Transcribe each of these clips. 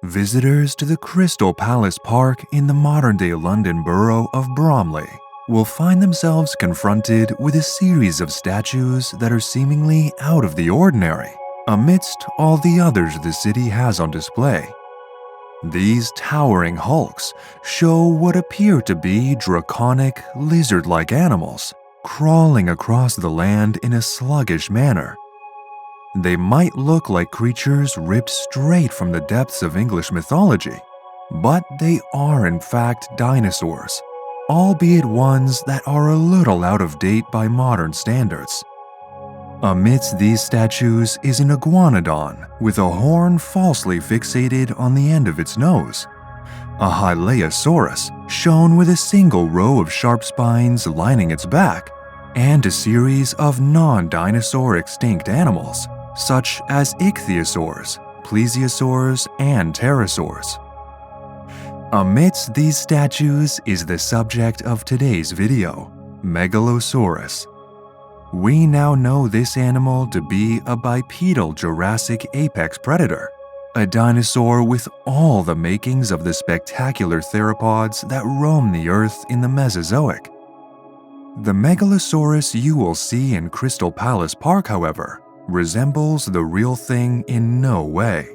visitors to the Crystal Palace Park in the modern-day London borough of Bromley will find themselves confronted with a series of statues that are seemingly out of the ordinary, amidst all the others the city has on display. These towering hulks show what appear to be draconic, lizard-like animals crawling across the land in a sluggish manner. They might look like creatures ripped straight from the depths of English mythology, but they are in fact dinosaurs, albeit ones that are a little out of date by modern standards. Amidst these statues is an iguanodon with a horn falsely fixated on the end of its nose, a Hylaeosaurus shown with a single row of sharp spines lining its back, and a series of non-dinosaur extinct animals, such as ichthyosaurs, plesiosaurs, and pterosaurs. Amidst these statues is the subject of today's video, Megalosaurus. We now know this animal to be a bipedal Jurassic apex predator, a dinosaur with all the makings of the spectacular theropods that roam the Earth in the Mesozoic. The Megalosaurus you will see in Crystal Palace Park, however, resembles the real thing in no way.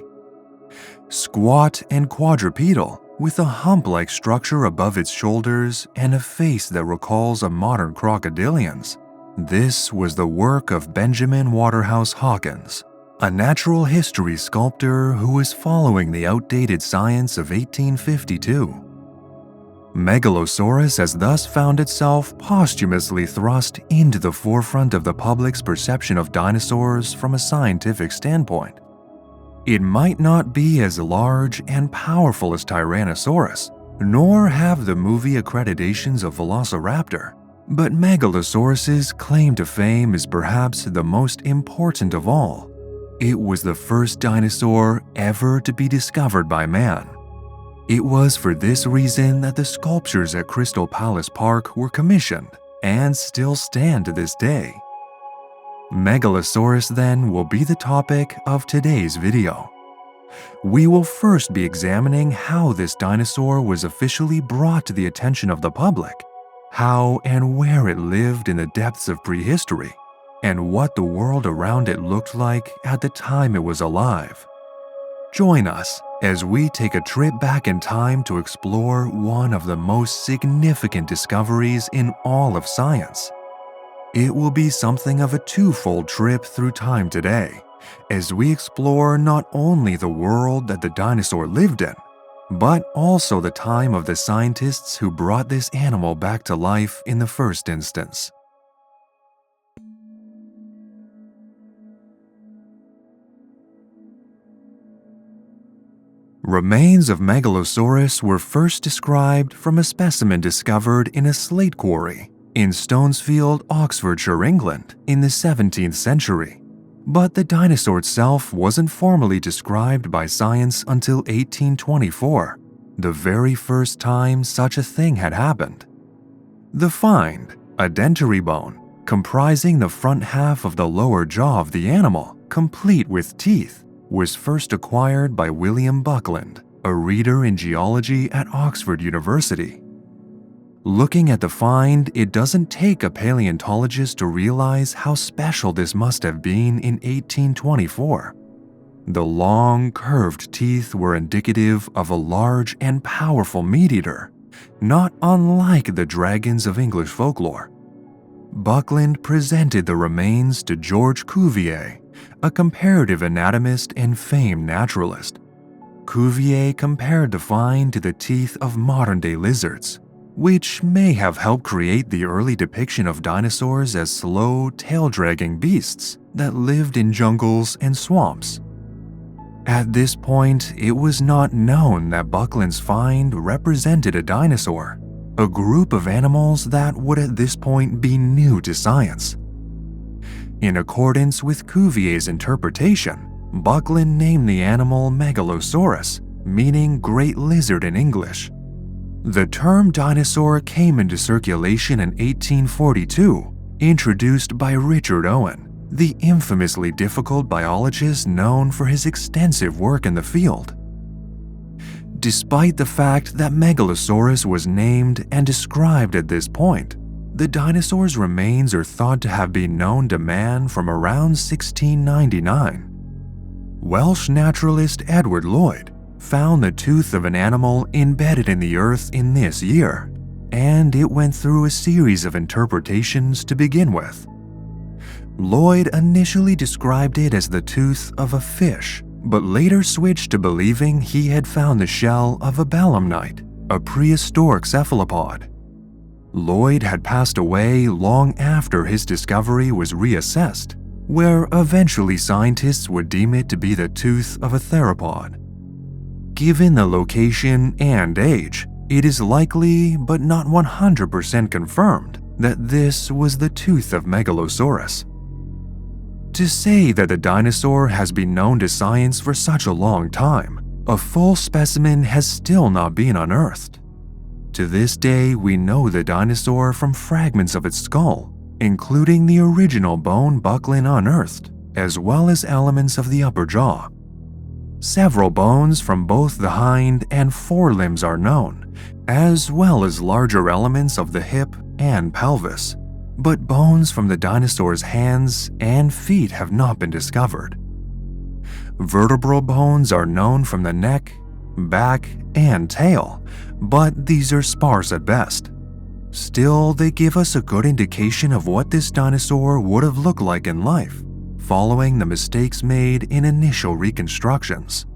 Squat and quadrupedal, with a hump-like structure above its shoulders and a face that recalls a modern crocodilian's, this was the work of Benjamin Waterhouse Hawkins, a natural history sculptor who was following the outdated science of 1852. Megalosaurus has thus found itself posthumously thrust into the forefront of the public's perception of dinosaurs from a scientific standpoint. It might not be as large and powerful as Tyrannosaurus, nor have the movie accreditations of Velociraptor, but Megalosaurus's claim to fame is perhaps the most important of all. It was the first dinosaur ever to be discovered by man. It was for this reason that the sculptures at Crystal Palace Park were commissioned and still stand to this day. Megalosaurus then will be the topic of today's video. We will first be examining how this dinosaur was officially brought to the attention of the public, how and where it lived in the depths of prehistory, and what the world around it looked like at the time it was alive. Join us as we take a trip back in time to explore one of the most significant discoveries in all of science. It will be something of a twofold trip through time today, as we explore not only the world that the dinosaur lived in, but also the time of the scientists who brought this animal back to life in the first instance. Remains of Megalosaurus were first described from a specimen discovered in a slate quarry in Stonesfield, Oxfordshire, England, in the 17th century. But the dinosaur itself wasn't formally described by science until 1824, the very first time such a thing had happened. The find, a dentary bone, comprising the front half of the lower jaw of the animal, complete with teeth, was first acquired by William Buckland, a reader in geology at Oxford University. Looking at the find, it doesn't take a paleontologist to realize how special this must have been in 1824. The long, curved teeth were indicative of a large and powerful meat-eater, not unlike the dragons of English folklore. Buckland presented the remains to George Cuvier, a comparative anatomist and famed naturalist. Cuvier compared the find to the teeth of modern-day lizards, which may have helped create the early depiction of dinosaurs as slow, tail-dragging beasts that lived in jungles and swamps. At this point, it was not known that Buckland's find represented a dinosaur, a group of animals that would at this point be new to science. In accordance with Cuvier's interpretation, Buckland named the animal Megalosaurus, meaning great lizard in English. The term dinosaur came into circulation in 1842, introduced by Richard Owen, the infamously difficult biologist known for his extensive work in the field. Despite the fact that Megalosaurus was named and described at this point, the dinosaur's remains are thought to have been known to man from around 1699. Welsh naturalist Edward Lloyd found the tooth of an animal embedded in the earth in this year, and it went through a series of interpretations to begin with. Lloyd initially described it as the tooth of a fish, but later switched to believing he had found the shell of a belemnite, a prehistoric cephalopod. Lloyd had passed away long after his discovery was reassessed, where eventually scientists would deem it to be the tooth of a theropod. Given the location and age, it is likely, but not 100% confirmed, that this was the tooth of Megalosaurus. To say that the dinosaur has been known to science for such a long time, a full specimen has still not been unearthed. To this day, we know the dinosaur from fragments of its skull, including the original bone buckling unearthed, as well as elements of the upper jaw. Several bones from both the hind and forelimbs are known, as well as larger elements of the hip and pelvis, but bones from the dinosaur's hands and feet have not been discovered. Vertebral bones are known from the neck, back, and tail, but these are sparse at best. Still, they give us a good indication of what this dinosaur would have looked like in life, following the mistakes made in initial reconstructions.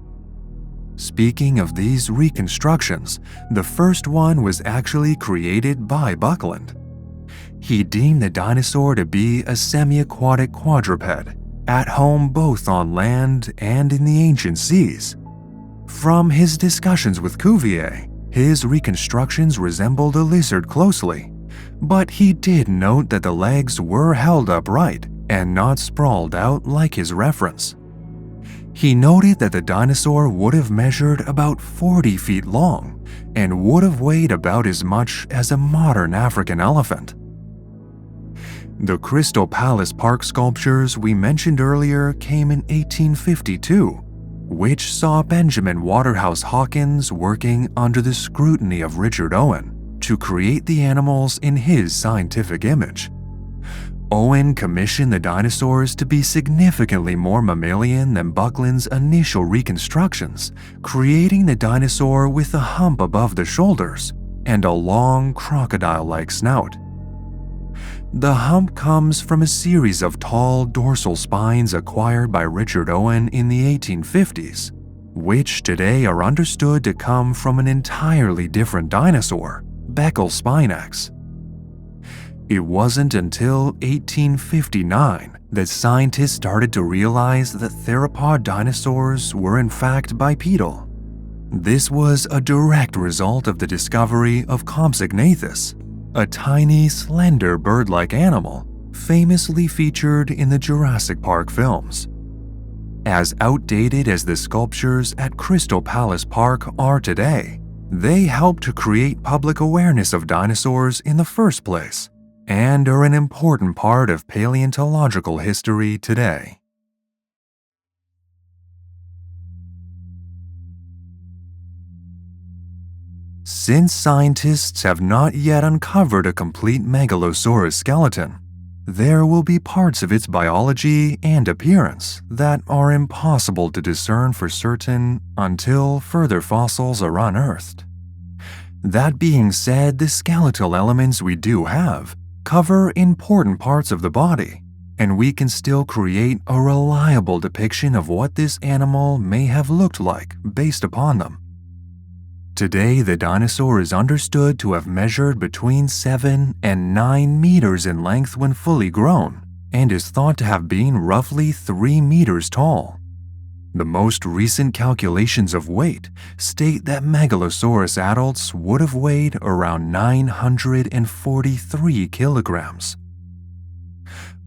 Speaking of these reconstructions, the first one was actually created by Buckland. He deemed the dinosaur to be a semi-aquatic quadruped, at home both on land and in the ancient seas. From his discussions with Cuvier, his reconstructions resembled a lizard closely, but he did note that the legs were held upright and not sprawled out like his reference. He noted that the dinosaur would have measured about 40 feet long and would have weighed about as much as a modern African elephant. The Crystal Palace Park sculptures we mentioned earlier came in 1852, which saw Benjamin Waterhouse Hawkins working under the scrutiny of Richard Owen to create the animals in his scientific image. Owen commissioned the dinosaurs to be significantly more mammalian than Buckland's initial reconstructions, creating the dinosaur with a hump above the shoulders and a long crocodile-like snout. The hump comes from a series of tall dorsal spines acquired by Richard Owen in the 1850s, which today are understood to come from an entirely different dinosaur, Beccles-Spinax. It wasn't until 1859 that scientists started to realize that theropod dinosaurs were in fact bipedal. This was a direct result of the discovery of Compsognathus, a tiny, slender bird-like animal famously featured in the Jurassic Park films. As outdated as the sculptures at Crystal Palace Park are today, they helped to create public awareness of dinosaurs in the first place and are an important part of paleontological history today. Since scientists have not yet uncovered a complete Megalosaurus skeleton, there will be parts of its biology and appearance that are impossible to discern for certain until further fossils are unearthed. That being said, the skeletal elements we do have cover important parts of the body, and we can still create a reliable depiction of what this animal may have looked like based upon them. Today, the dinosaur is understood to have measured between 7 and 9 meters in length when fully grown, and is thought to have been roughly 3 meters tall. The most recent calculations of weight state that Megalosaurus adults would have weighed around 943 kilograms.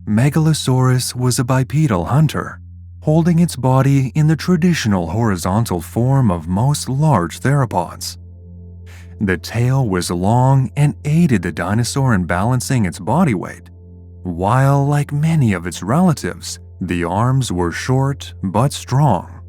Megalosaurus was a bipedal hunter, holding its body in the traditional horizontal form of most large theropods. The tail was long and aided the dinosaur in balancing its body weight, while, like many of its relatives, the arms were short but strong.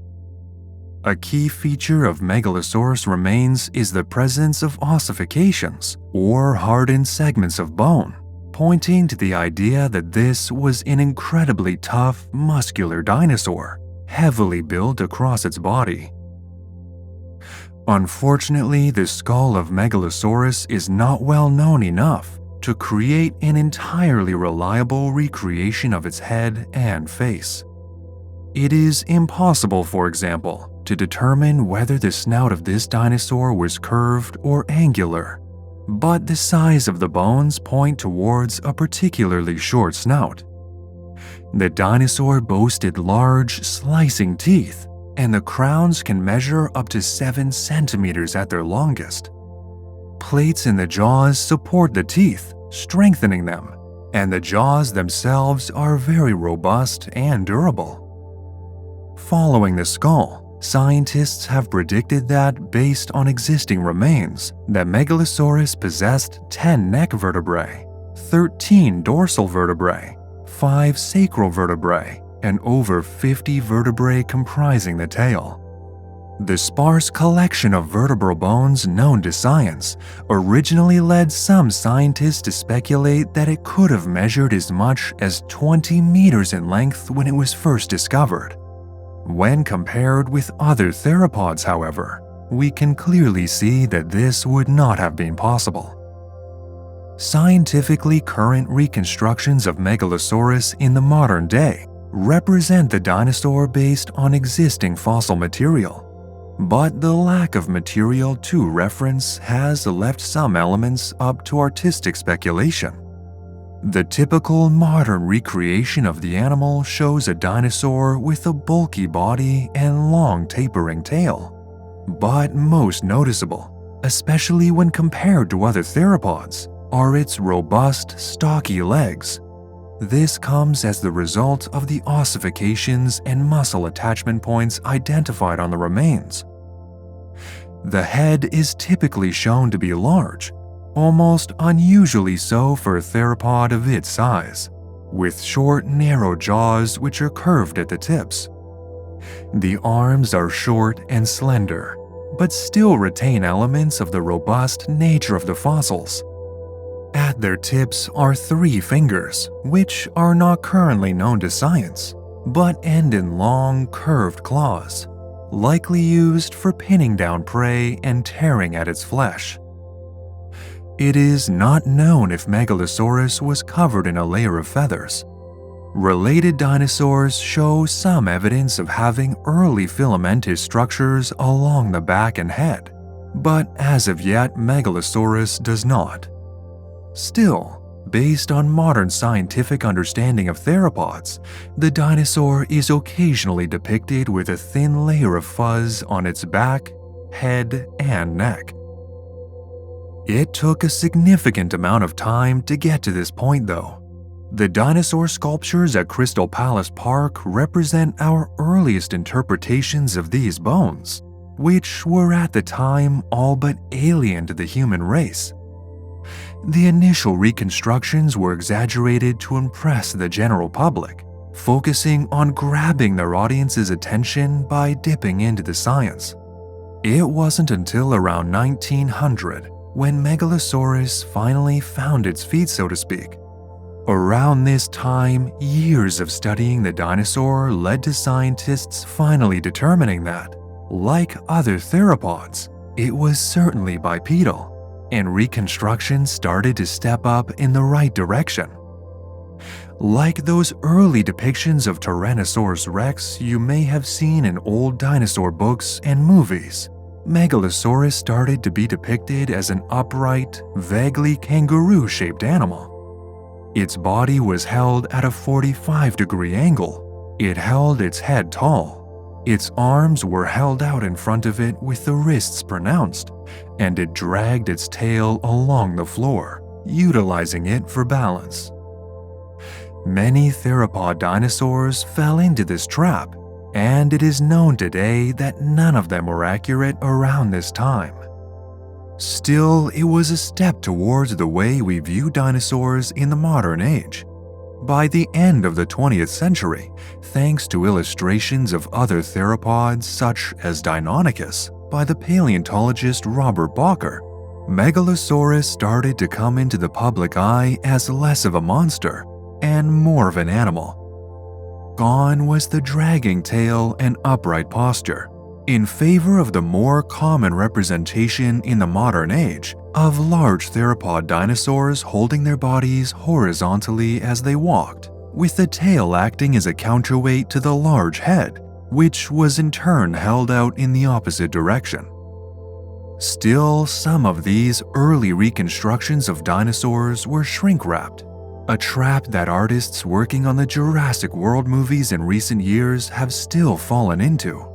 A key feature of Megalosaurus remains is the presence of ossifications, or hardened segments of bone, pointing to the idea that this was an incredibly tough, muscular dinosaur, heavily built across its body. Unfortunately, the skull of Megalosaurus is not well known enough to create an entirely reliable recreation of its head and face. It is impossible, for example, to determine whether the snout of this dinosaur was curved or angular, but the size of the bones point towards a particularly short snout. The dinosaur boasted large, slicing teeth, and the crowns can measure up to 7 centimeters at their longest. Plates in the jaws support the teeth, strengthening them, and the jaws themselves are very robust and durable. Following the skull, scientists have predicted that, based on existing remains, that Megalosaurus possessed 10 neck vertebrae, 13 dorsal vertebrae, 5 sacral vertebrae, and over 50 vertebrae comprising the tail. The sparse collection of vertebral bones known to science originally led some scientists to speculate that it could have measured as much as 20 meters in length when it was first discovered. When compared with other theropods, however, we can clearly see that this would not have been possible. Scientifically current reconstructions of Megalosaurus in the modern day represent the dinosaur based on existing fossil material, but the lack of material to reference has left some elements up to artistic speculation. The typical modern recreation of the animal shows a dinosaur with a bulky body and long tapering tail. But most noticeable, especially when compared to other theropods, are its robust, stocky legs. This comes as the result of the ossifications and muscle attachment points identified on the remains. The head is typically shown to be large, almost unusually so for a theropod of its size, with short, narrow jaws which are curved at the tips. The arms are short and slender, but still retain elements of the robust nature of the fossils. At their tips are 3 fingers, which are not currently known to science, but end in long, curved claws, likely used for pinning down prey and tearing at its flesh. It is not known if Megalosaurus was covered in a layer of feathers. Related dinosaurs show some evidence of having early filamentous structures along the back and head, but as of yet Megalosaurus does not. Still, based on modern scientific understanding of theropods, the dinosaur is occasionally depicted with a thin layer of fuzz on its back, head, and neck. It took a significant amount of time to get to this point, though. The dinosaur sculptures at Crystal Palace Park represent our earliest interpretations of these bones, which were at the time all but alien to the human race. The initial reconstructions were exaggerated to impress the general public, focusing on grabbing their audience's attention by dipping into the science. It wasn't until around 1900 when Megalosaurus finally found its feet, so to speak. Around this time, years of studying the dinosaur led to scientists finally determining that, like other theropods, it was certainly bipedal, and reconstruction started to step up in the right direction. Like those early depictions of Tyrannosaurus rex you may have seen in old dinosaur books and movies, Megalosaurus started to be depicted as an upright, vaguely kangaroo-shaped animal. Its body was held at a 45-degree angle. It held its head tall. Its arms were held out in front of it with the wrists pronounced, and it dragged its tail along the floor, utilizing it for balance. Many theropod dinosaurs fell into this trap, and it is known today that none of them were accurate around this time. Still, it was a step towards the way we view dinosaurs in the modern age. By the end of the 20th century, thanks to illustrations of other theropods such as Deinonychus by the paleontologist Robert Bacher, Megalosaurus started to come into the public eye as less of a monster and more of an animal. Gone was the dragging tail and upright posture, in favor of the more common representation in the modern age of large theropod dinosaurs holding their bodies horizontally as they walked, with the tail acting as a counterweight to the large head, which was in turn held out in the opposite direction. Still, some of these early reconstructions of dinosaurs were shrink-wrapped, a trap that artists working on the Jurassic World movies in recent years have still fallen into.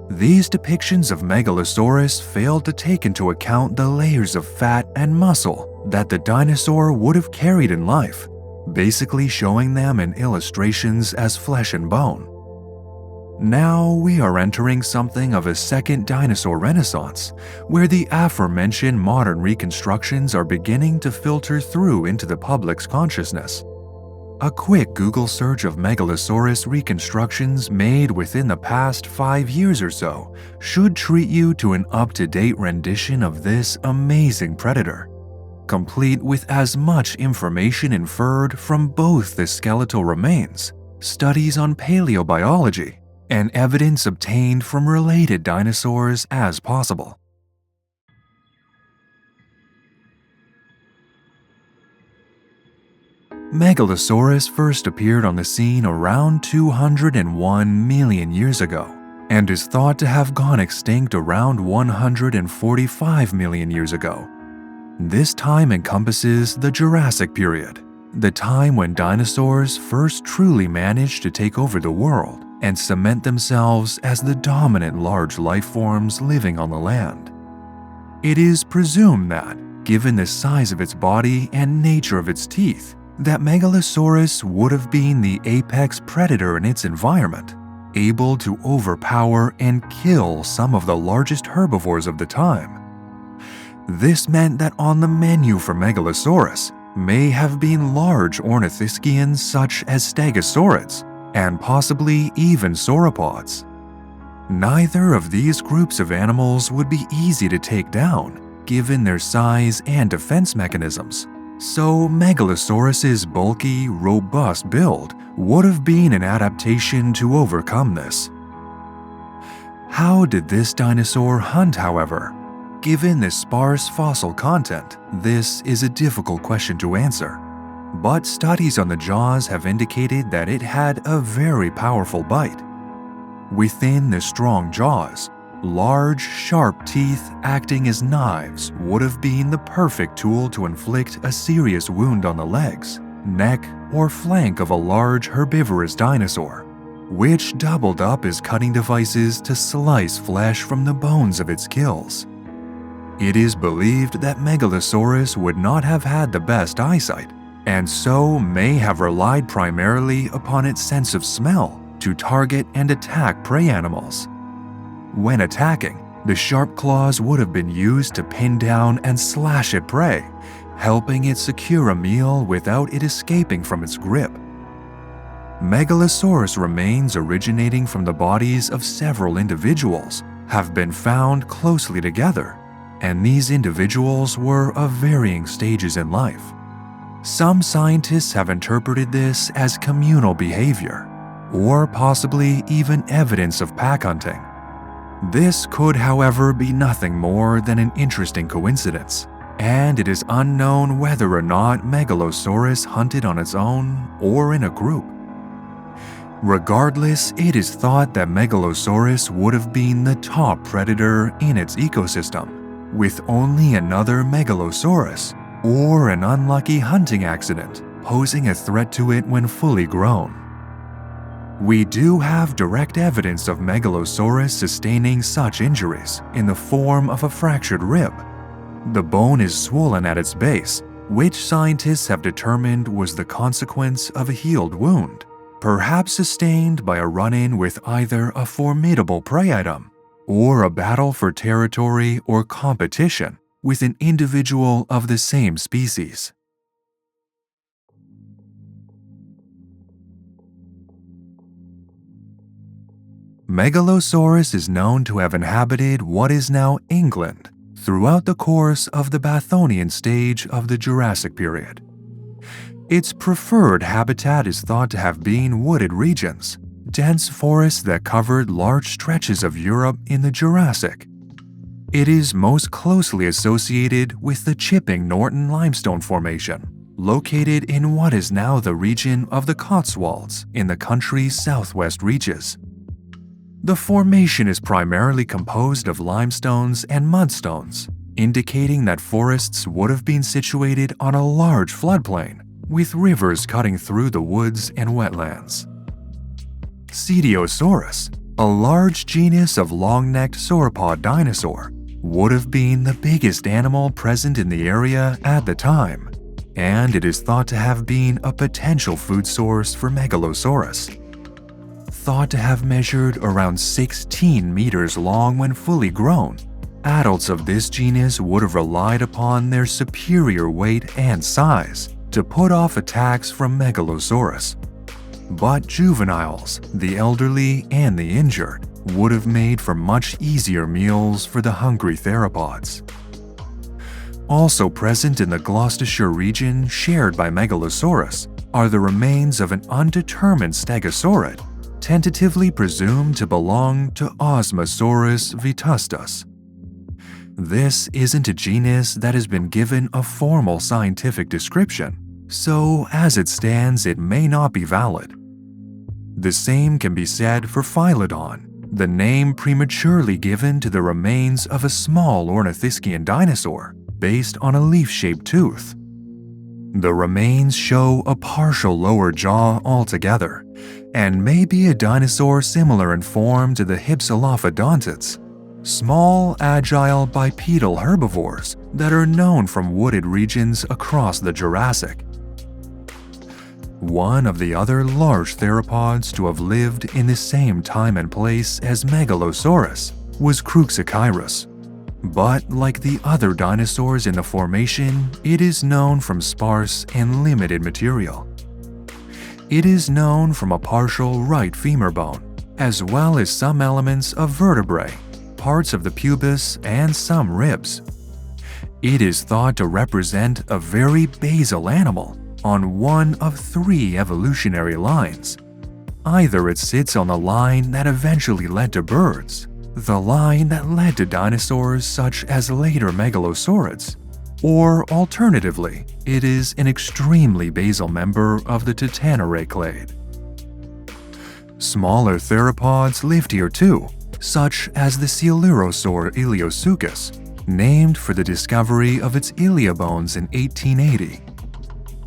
These depictions of Megalosaurus failed to take into account the layers of fat and muscle that the dinosaur would have carried in life, basically showing them in illustrations as flesh and bone. Now we are entering something of a second dinosaur renaissance, where the aforementioned modern reconstructions are beginning to filter through into the public's consciousness. A quick Google search of Megalosaurus reconstructions made within the past 5 years or so should treat you to an up-to-date rendition of this amazing predator, complete with as much information inferred from both the skeletal remains, studies on paleobiology, and evidence obtained from related dinosaurs as possible. Megalosaurus first appeared on the scene around 201 million years ago, and is thought to have gone extinct around 145 million years ago. This time encompasses the Jurassic period, the time when dinosaurs first truly managed to take over the world and cement themselves as the dominant large life forms living on the land. It is presumed that, given the size of its body and nature of its teeth, that Megalosaurus would have been the apex predator in its environment, able to overpower and kill some of the largest herbivores of the time. This meant that on the menu for Megalosaurus may have been large ornithischians such as Stegosaurids, and possibly even sauropods. Neither of these groups of animals would be easy to take down, given their size and defense mechanisms, so Megalosaurus's bulky, robust build would have been an adaptation to overcome this. How did this dinosaur hunt, however? Given the sparse fossil content, this is a difficult question to answer. But studies on the jaws have indicated that it had a very powerful bite. Within the strong jaws, large, sharp teeth acting as knives would have been the perfect tool to inflict a serious wound on the legs, neck, or flank of a large herbivorous dinosaur, which doubled up as cutting devices to slice flesh from the bones of its kills. It is believed that Megalosaurus would not have had the best eyesight, and so may have relied primarily upon its sense of smell to target and attack prey animals. When attacking, the sharp claws would have been used to pin down and slash at prey, helping it secure a meal without it escaping from its grip. Megalosaurus remains originating from the bodies of several individuals have been found closely together, and these individuals were of varying stages in life. Some scientists have interpreted this as communal behavior, or possibly even evidence of pack hunting. This could, however, be nothing more than an interesting coincidence, and it is unknown whether or not Megalosaurus hunted on its own or in a group. Regardless, it is thought that Megalosaurus would have been the top predator in its ecosystem, with only another Megalosaurus or an unlucky hunting accident posing a threat to it when fully grown. We do have direct evidence of Megalosaurus sustaining such injuries in the form of a fractured rib. The bone is swollen at its base, which scientists have determined was the consequence of a healed wound, perhaps sustained by a run-in with either a formidable prey item or a battle for territory or competition with an individual of the same species. Megalosaurus is known to have inhabited what is now England throughout the course of the Bathonian stage of the Jurassic period. Its preferred habitat is thought to have been wooded regions, dense forests that covered large stretches of Europe in the Jurassic. It is most closely associated with the Chipping Norton Limestone Formation, located in what is now the region of the Cotswolds in the country's southwest reaches. The formation is primarily composed of limestones and mudstones, indicating that forests would have been situated on a large floodplain, with rivers cutting through the woods and wetlands. Cetiosaurus, a large genus of long-necked sauropod dinosaur, would have been the biggest animal present in the area at the time, and it is thought to have been a potential food source for Megalosaurus. Thought to have measured around 16 meters long when fully grown, adults of this genus would have relied upon their superior weight and size to put off attacks from Megalosaurus. But juveniles, the elderly, and the injured would have made for much easier meals for the hungry theropods. Also present in the Gloucestershire region shared by Megalosaurus are the remains of an undetermined stegosaurid, tentatively presumed to belong to Osmosaurus vetustus. This isn't a genus that has been given a formal scientific description, so as it stands it may not be valid. The same can be said for Phylodon, the name prematurely given to the remains of a small ornithischian dinosaur based on a leaf-shaped tooth. The remains show a partial lower jaw altogether, and may be a dinosaur similar in form to the Hypsilophodontids, small, agile bipedal herbivores that are known from wooded regions across the Jurassic. One of the other large theropods to have lived in the same time and place as Megalosaurus was Cruxichirus, but like the other dinosaurs in the formation, it is known from sparse and limited material. It is known from a partial right femur bone, as well as some elements of vertebrae, parts of the pubis, and some ribs. It is thought to represent a very basal animal on one of 3 evolutionary lines. Either it sits on the line that eventually led to birds, the line that led to dinosaurs such as later megalosaurids, or alternatively, it is an extremely basal member of the Titanoray clade. Smaller theropods lived here too, such as the Coelurosaur Iliosuchus, named for the discovery of its ilia bones in 1880.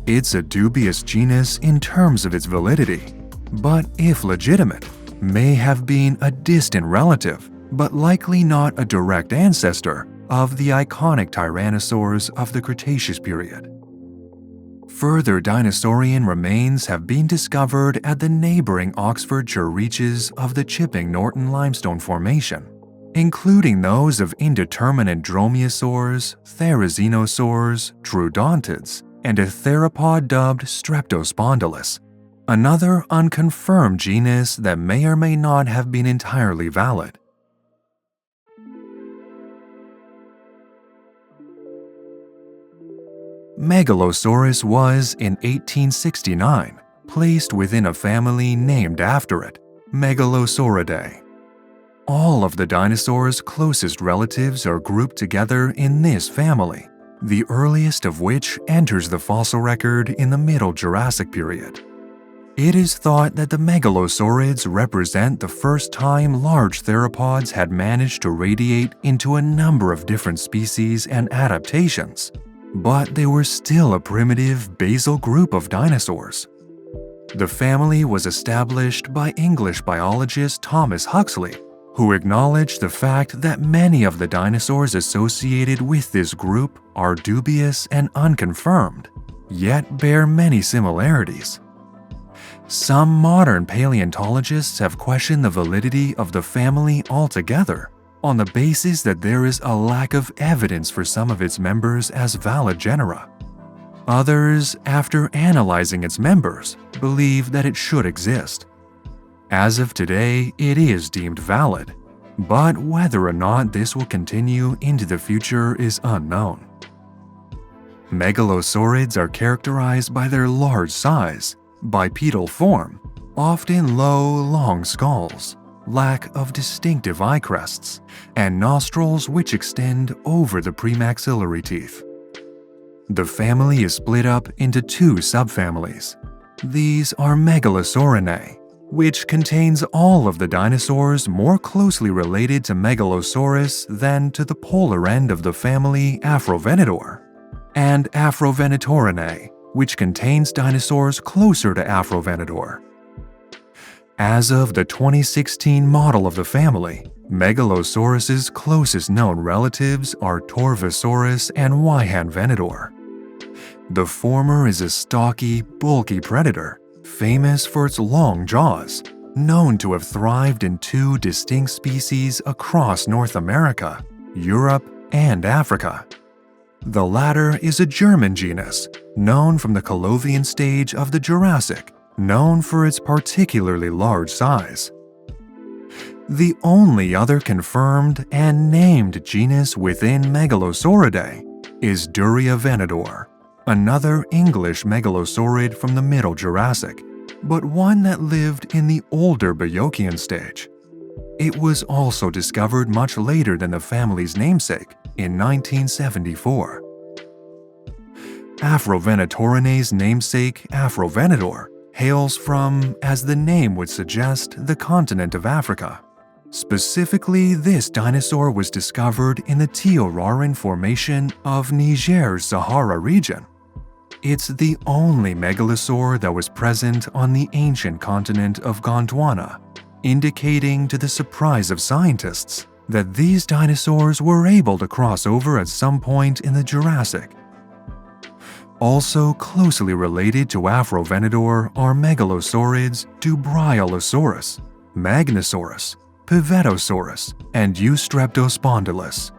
It's a dubious genus in terms of its validity, but if legitimate, may have been a distant relative, but likely not a direct ancestor of the iconic tyrannosaurs of the Cretaceous period. Further dinosaurian remains have been discovered at the neighboring Oxfordshire reaches of the Chipping Norton Limestone Formation, including those of indeterminate dromaeosaurs, therizinosaurs, troodontids, and a theropod dubbed Streptospondylus, another unconfirmed genus that may or may not have been entirely valid. Megalosaurus was, in 1869, placed within a family named after it, Megalosauridae. All of the dinosaurs' closest relatives are grouped together in this family, the earliest of which enters the fossil record in the Middle Jurassic period. It is thought that the megalosaurids represent the first time large theropods had managed to radiate into a number of different species and adaptations, but they were still a primitive basal group of dinosaurs. The family was established by English biologist Thomas Huxley, who acknowledged the fact that many of the dinosaurs associated with this group are dubious and unconfirmed, yet bear many similarities. Some modern paleontologists have questioned the validity of the family altogether, on the basis that there is a lack of evidence for some of its members as valid genera. Others, after analyzing its members, believe that it should exist. As of today, it is deemed valid, but whether or not this will continue into the future is unknown. Megalosaurids are characterized by their large size, bipedal form, often low, long skulls, lack of distinctive eye crests, and nostrils which extend over the premaxillary teeth. The family is split up into two subfamilies. These are Megalosaurinae, which contains all of the dinosaurs more closely related to Megalosaurus than to the polar end of the family Afrovenator, and Afrovenatorinae, which contains dinosaurs closer to Afrovenator. As of the 2016 model of the family, Megalosaurus's closest known relatives are Torvosaurus and Wyhanvenator. The former is a stocky, bulky predator, famous for its long jaws, known to have thrived in two distinct species across North America, Europe, and Africa. The latter is a German genus, known from the Colovian stage of the Jurassic, known for its particularly large size. The only other confirmed and named genus within Megalosauridae is Duriavenador, another English megalosaurid from the Middle Jurassic, but one that lived in the older Boyacian stage. It was also discovered much later than the family's namesake, in 1974. Afrovenatorinae's namesake, Afrovenator, hails from, as the name would suggest, the continent of Africa. Specifically, this dinosaur was discovered in the Teorarin Formation of Niger's Sahara region. It's the only megalosaur that was present on the ancient continent of Gondwana, indicating to the surprise of scientists that these dinosaurs were able to cross over at some point in the Jurassic. Also closely related to Afrovenator are megalosaurids Dubraiolosaurus, Magnosaurus, Pivetosaurus, and Eustreptospondylus.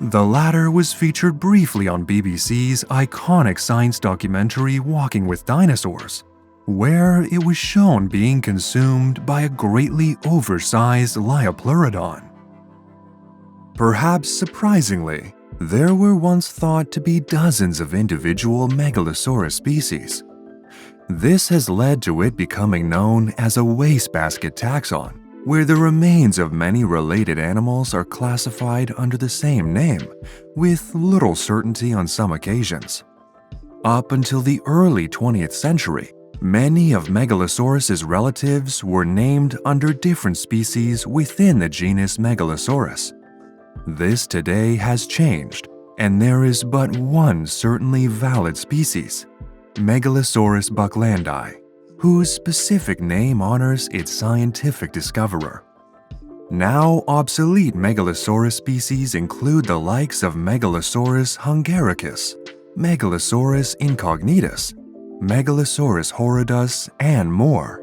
The latter was featured briefly on BBC's iconic science documentary Walking with Dinosaurs, where it was shown being consumed by a greatly oversized Liopleurodon. Perhaps surprisingly, there were once thought to be dozens of individual Megalosaurus species. This has led to it becoming known as a wastebasket taxon, where the remains of many related animals are classified under the same name, with little certainty on some occasions. Up until the early 20th century, many of Megalosaurus's relatives were named under different species within the genus Megalosaurus. This today has changed, and there is but one certainly valid species, Megalosaurus bucklandi, whose specific name honors its scientific discoverer. Now obsolete Megalosaurus species include the likes of Megalosaurus hungaricus, Megalosaurus incognitus, Megalosaurus horridus, and more.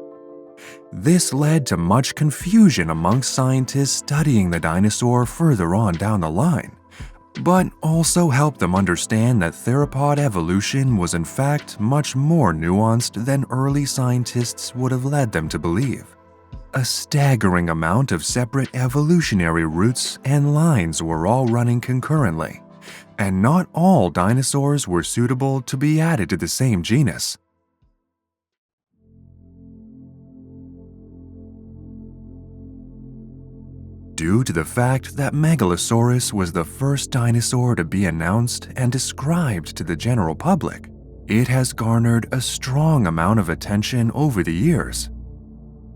This led to much confusion amongst scientists studying the dinosaur further on down the line, but also helped them understand that theropod evolution was in fact much more nuanced than early scientists would have led them to believe. A staggering amount of separate evolutionary routes and lines were all running concurrently, and not all dinosaurs were suitable to be added to the same genus. Due to the fact that Megalosaurus was the first dinosaur to be announced and described to the general public, it has garnered a strong amount of attention over the years.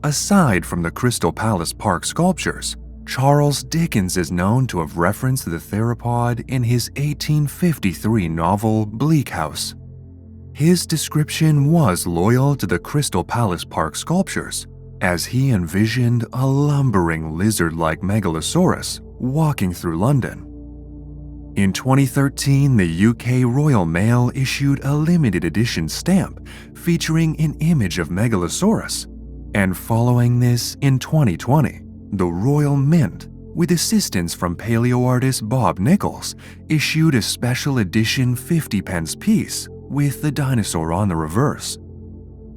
Aside from the Crystal Palace Park sculptures, Charles Dickens is known to have referenced the theropod in his 1853 novel Bleak House. His description was loyal to the Crystal Palace Park sculptures, as he envisioned a lumbering lizard-like Megalosaurus walking through London. In 2013, the UK Royal Mail issued a limited edition stamp featuring an image of Megalosaurus, and following this, in 2020, the Royal Mint, with assistance from paleoartist Bob Nichols, issued a special edition 50-pence piece with the dinosaur on the reverse.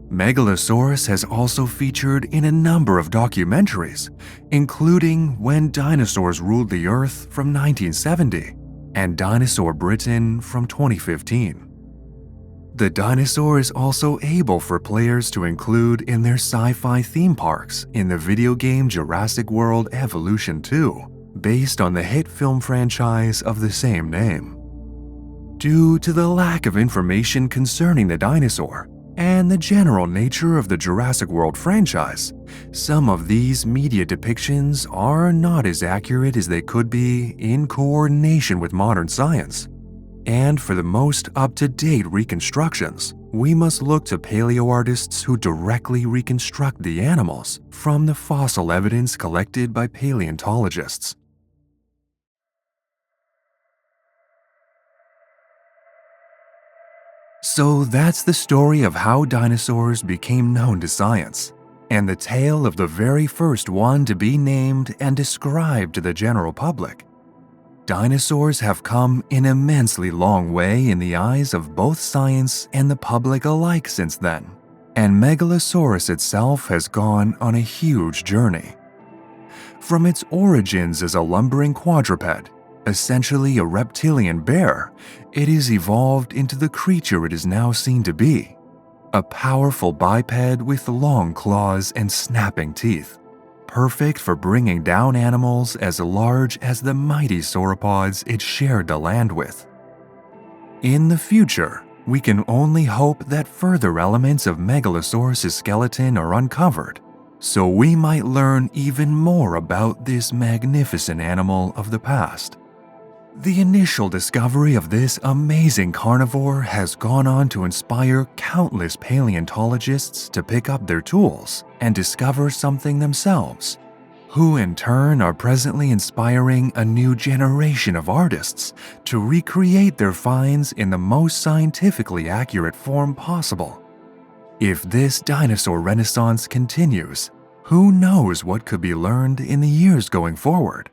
Megalosaurus has also featured in a number of documentaries, including When Dinosaurs Ruled the Earth from 1970 and Dinosaur Britain from 2015. The dinosaur is also able for players to include in their sci-fi theme parks in the video game Jurassic World Evolution 2, based on the hit film franchise of the same name. Due to the lack of information concerning the dinosaur and the general nature of the Jurassic World franchise, some of these media depictions are not as accurate as they could be in coordination with modern science. And for the most up-to-date reconstructions, we must look to paleoartists who directly reconstruct the animals from the fossil evidence collected by paleontologists. So that's the story of how dinosaurs became known to science, and the tale of the very first one to be named and described to the general public. Dinosaurs have come an immensely long way in the eyes of both science and the public alike since then, and Megalosaurus itself has gone on a huge journey. From its origins as a lumbering quadruped, essentially a reptilian bear, it has evolved into the creature it is now seen to be, a powerful biped with long claws and snapping teeth, perfect for bringing down animals as large as the mighty sauropods it shared the land with. In the future, we can only hope that further elements of Megalosaurus' skeleton are uncovered, so we might learn even more about this magnificent animal of the past. The initial discovery of this amazing carnivore has gone on to inspire countless paleontologists to pick up their tools and discover something themselves, who in turn are presently inspiring a new generation of artists to recreate their finds in the most scientifically accurate form possible. If this dinosaur renaissance continues, who knows what could be learned in the years going forward?